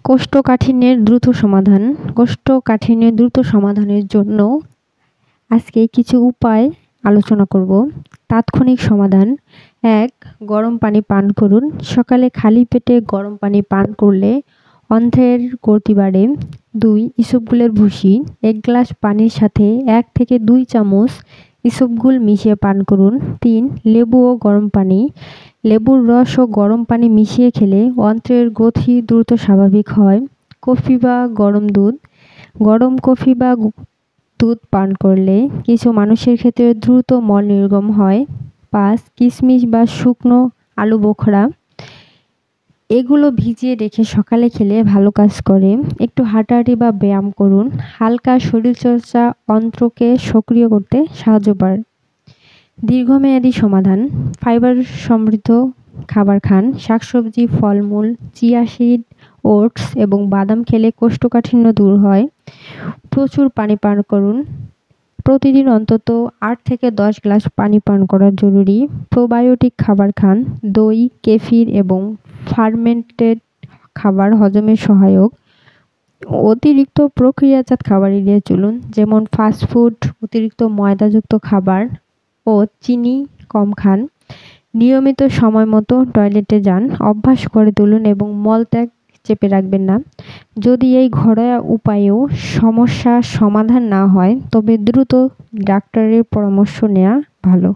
কোষ্ঠকাঠিন্যের দ্রুত সমাধান। কোষ্ঠকাঠিন্যের দ্রুত সমাধানের জন্য আজকে কিছু উপায় আলোচনা করব। তাৎক্ষণিক সমাধান: ১. গরম পানি পান করুন। সকালে খালি পেটে গরম পানি পান করলে অন্ত্রের গতি বাড়ে। ২. ইসবগুলের ভুসি। ১ গ্লাস পানির সাথে ১ থেকে ২ চামচ ইসবগুল মিশিয়ে পান করুন। ৩. লেবু ও গরম পানি। লেবুর রস ও গরম পানি মিশিয়ে খেলে অন্ত্রের গতি দ্রুত স্বাভাবিক হয়। কফি বা গরম দুধ। গরম কফি বা দুধ পান করলে কিছু মানুষের ক্ষেত্রে দ্রুত মল নির্গম হয়। ৫. কিশমিশ বা শুকনো আলু বোখরা। এগুলো ভিজিয়ে রেখে সকালে খেলে ভালো কাজ করে। একটু হাঁটাহাঁটি বা ব্যায়াম করুন। হালকা শরীরচর্চা অন্ত্রকে সক্রিয় করতে সাহায্য করে। দীর্ঘমেয়াদী সমাধান: ফাইবার সমৃদ্ধ খাবার খান। শাকসবজি, ফলমূল, চিয়া সিড, ওটস এবং বাদাম খেলে কোষ্ঠকাঠিন্য দূর হয়। প্রচুর পানি পান করুন। প্রতিদিন অন্তত ৮ থেকে ১০ গ্লাস পানি পান করা জরুরি। প্রোবায়োটিক খাবার খান। দই, কেফির এবং ফার্মেন্টেড খাবার হজমে সহায়ক। অতিরিক্ত প্রক্রিয়াজাত খাবার এড়িয়ে চলুন, যেমন ফাস্টফুড, অতিরিক্ত ময়দাযুক্ত খাবার ও চিনি কম খান। নিয়মিত সময় মতো টয়লেটে যান। অভ্যাস করে তুলুন এবং মলত্যাগ চেপে রাখবেন না। যদি এই ঘরোয়া উপায়েও সমস্যার সমাধান না হয়, তবে দ্রুত ডাক্তারের পরামর্শ নেওয়া ভালো।